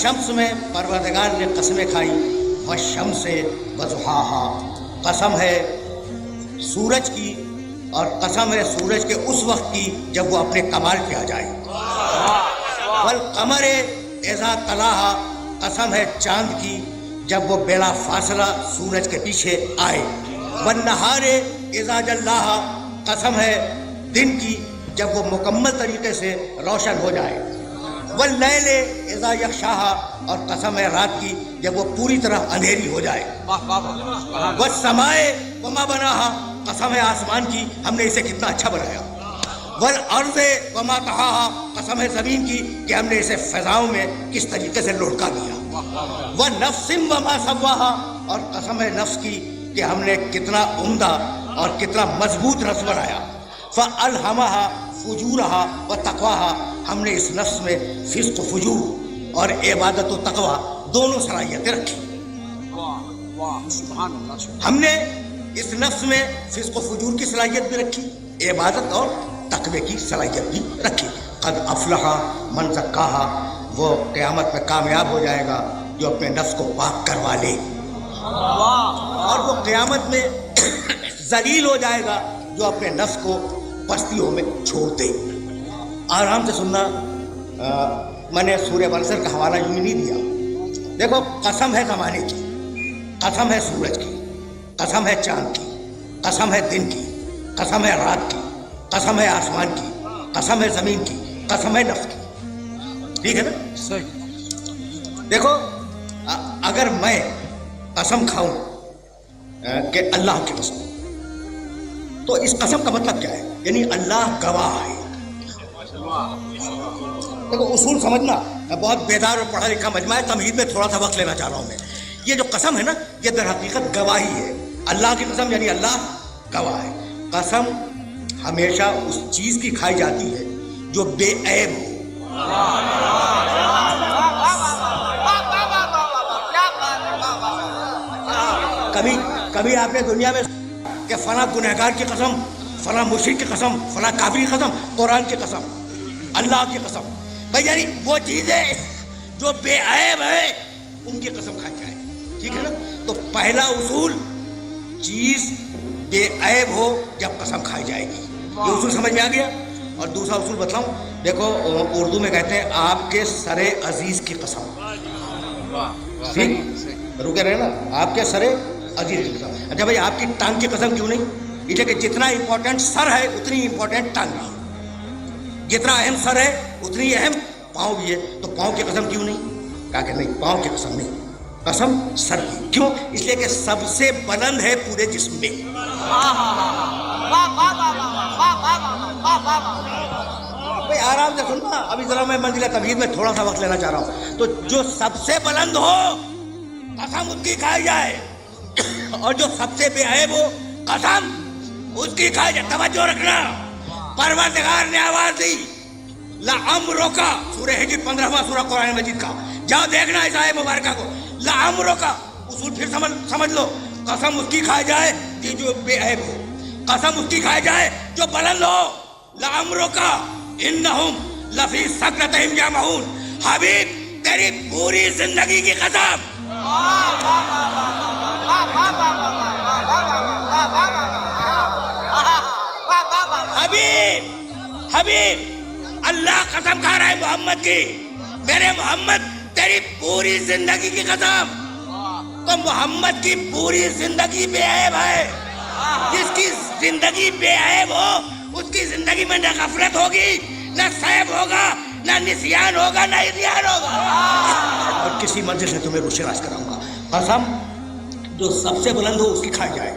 वशम्स में परवरदिगार ने कस्में खाई, वशम्स वज़ुहाहा, कसम है सूरज की और कसम है सूरज के उस वक्त की जब वो अपने कमाल पे आ जाए। वल कमर इज़ा तलाहा, कसम है चांद की जब वो बेला फासला सूरज के पीछे आए। वन नहार इज़ा जल्लाहा, कसम है दिन की जब वो मुकम्मल तरीके से रोशन हो जाए। वल लैल इज़ा यग़शाहा, और कसम है रात की जब वो पूरी तरह अंधेरी हो जाए। वस समाए वमा बनाहा, कसम है आसमान की हमने इसे कितना अच्छा बनाया। वल अर्ज़े वमा तहाहा, कसम है ज़मीन की कि हमने इसे फ़ज़ाओं में किस तरीके से लुढ़का दिया। व नफ्सिम वमा सव्वाहा, और कसम है नफ्स की कि हमने कितना उम्दा और कितना मजबूत नफ्स बनाया। फ़अल्हमहा फुजूरहा व तक़वाहा, हमने इस नफ्स में फिस्क फुजूर और इबादत व तक़वा दोनों सलाहियतें रखी। हमने इस नफ्स में फिस्क व फुजूर की सलाहियत भी रखी, इबादत और तक़वे की सलाहियत भी रखी। क़द अफ़लहा मन ज़क्काहा, वो क़यामत में कामयाब हो जाएगा जो अपने नफ्स को पाक करवा ले, और वो क़यामत में ज़लील हो जाएगा जो अपने नफ्स को पस्तियों में छोड़ दे। आराम से सुनना, मैंने सूर्य वंसर का हवाला यूं नहीं दिया। देखो, कसम है ज़माने की, कसम है सूरज की, कसम है चांद की, कसम है दिन की, कसम है रात की, कसम है आसमान की, कसम है ज़मीन की, कसम है नफ्स की। ठीक है ना? सही। देखो, अगर मैं कसम खाऊं कि अल्लाह की कसम, तो इस कसम का मतलब क्या है? यानी अल्लाह गवाह है। देखो, उसूल समझना, बहुत बेदार और पढ़ा लिखा मजमा है, तमहीद में थोड़ा सा वक्त लेना चाह रहा हूं मैं। ये जो कसम है ना, ये दर हकीकत गवाही है। अल्लाह की कसम यानी अल्लाह गवाह है। कसम हमेशा उस चीज की खाई जाती है जो बेऐब हो। कभी आपने दुनिया में कि फला गुनहगार की कसम, फला मुशरिक की कसम, फला काफिर की कसम, कुरान की कसम, अल्लाह की कसम, भाई यानी वो चीजें जो बेऐब है उनकी कसम खाई जाए। ठीक है ना? तो पहला उसूल, चीज बेऐब हो जब कसम खाई जाएगी, ये उसूल समझ में आ गया। और दूसरा उसूल बताऊं, देखो उर्दू में कहते हैं आपके सरे अजीज की कसम। ठीक, रुके रहे ना, आपके सरे अजीज की कसम। अच्छा भाई, आपकी टांग की कसम क्यों नहीं? इसलिए कि जितना इंपॉर्टेंट सर है उतनी इंपॉर्टेंट टांग भी है, जितना अहम सर है उतनी अहम पाँव भी है, तो पाँव की कसम क्यों नहीं? कहा कि नहीं, पाँव की कसम नहीं, कसम सर की। क्यों? इसलिए कि सबसे बुलंद है पूरे जिस्म में। भाई आराम से सुनना, अभी जरा मैं मंजिला तबीयत में थोड़ा सा वक्त लेना चाह रहा हूँ। तो जो सबसे बुलंद हो कसम उसकी खाई जाए, और जो सबसे बेऐब हो कसम उसकी खाई जाए। तवज्जो रखना, परवरदिगार ने आवाज दी, लअम्रुका, सूरह हिज्र 15वां सूरह कुरान मजीद का, जाओ देखना इस आयत मुबारका को। लअम्रुका, उसूल फिर समझ लो, कसम उसकी खाई जाए जो बेऐब हो, कसम उसकी खाई जाए जो बुलंद हो। लअम्रुका इन्नहुम लफी सकरतिहिम यअमहून, हबीब तेरी पूरी जिंदगी की कसम। हबीब, हबीब, अल्लाह कसम खा रहा है मोहम्मद की, मेरे मोहम्मद तेरी पूरी जिंदगी की कसम। तो मोहम्मद की पूरी जिंदगी बेऐब है। जिसकी जिंदगी बेऐब हो उसकी जिंदगी में न गफलत होगी, न सैब होगा, न निस्यान होगा, न इत्यान होगा। और किसी मंजिल से तुम्हें रोशनास कराऊंगा। कसम जो सबसे बुलंद हो उसकी खाई जाए,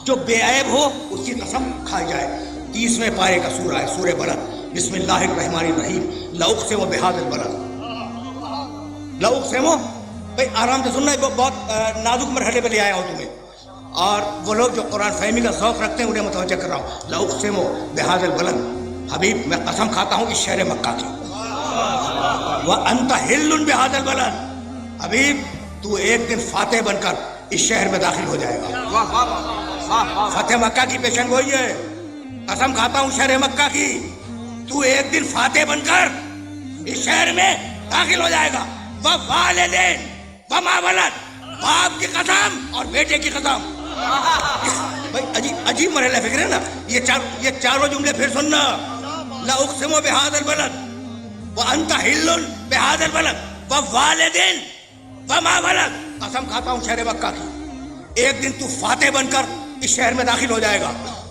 जो बेऐब हो उसकी कसम खाई जाए। 30वें पारे का सूरा है सूरह बलद। बिस्मिल्लाहिर्रहमानिर्रहीम। लउक़सिमु बिहाज़िल बलद। लउक़सिमु, भाई आराम से सुनना, बहुत नाजुक मरहले पे ले आया हूँ तुम्हें, और वो लोग जो कुरान फहमी का शौक़ रखते हैं उन्हें मुतवज्जह कर रहा हूँ। लउक़सिमु बिहाज़िल बलद, हबीब मैं कसम खाता हूँ इस शहर मक्का की। व अंत हिल्लुन बिहाज़िल बलद, हबीब तू एक दिन फातेह बनकर इस शहर में दाखिल हो जाएगा। फतेह मक्का की पेशन गोई है, कसम खाता हूँ शहर मक्का की, तू एक दिन फातेह बनकर इस शहर में दाखिल हो जाएगा। ववालिदैन वमा वलद, बाप की कसम और बेटे की कसम। भाई अजीब अजीब मरहला फिक्र है ना। ये चारों जुमले फिर सुनना। ला उक़सिमु बिहाज़ल बलद व अंता हिल्लुन बिहाज़ल बलद ववालिदैन वमा वलद, कसम खाता हूँ शहर मक्का की, एक दिन तू फातेह बनकर इस शहर में दाखिल हो जाएगा।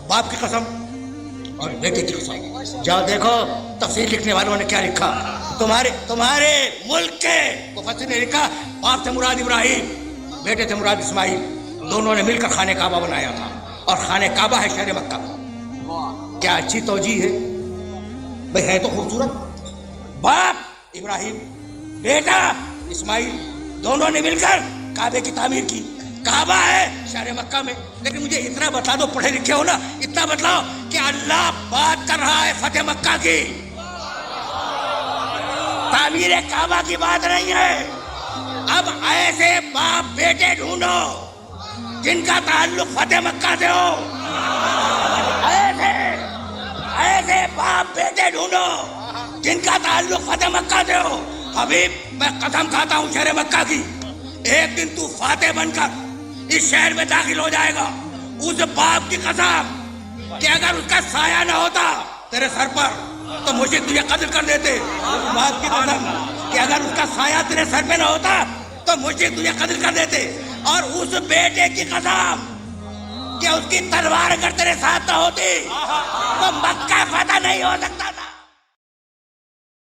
बाप की कसम और बेटे की कसम। जाओ देखो तफसीर लिखने वालों ने क्या लिखा। तुम्हारे मुल्क के मुफस्सिर ने लिखा, बाप से मुराद इब्राहिम, बेटे से मुराद इस्माइल, दोनों ने मिलकर खाने काबा बनाया था और खाने काबा है शहर मक्का। क्या अच्छी तौजीह है भाई, है तो खूबसूरत। बाप इब्राहिम, बेटा इस्माइल, दोनों ने मिलकर काबे की तामीर की। काबा है शहर मक्का में। लेकिन मुझे इतना बता दो, पढ़े लिखे हो ना, इतना बतलाओ कि अल्लाह बात कर रहा है फतेह मक्का की, तामीर काबा की बात नहीं है। अब ऐसे बाप बेटे ढूंढो जिनका ताल्लुक फतेह मक्का से हो। ऐसे बाप बेटे ढूंढो जिनका ताल्लुक फतेह मक्का से हो। हबीब, मैं कसम खाता हूँ शहर मक्का की, एक दिन तू फातेह बनकर इस शहर में दाखिल हो जाएगा। उस बाप की कसम कि अगर उसका साया न होता तेरे सर पर तो मुझे तुझे कत्ल कर देते। उस बाप की कसम कि अगर उसका साया तेरे सर पे न होता तो मुझे तुझे कत्ल कर देते। और उस बेटे की कसम कि उसकी तलवार अगर तेरे साथ न होती तो मक्का फतह नहीं हो सकता था।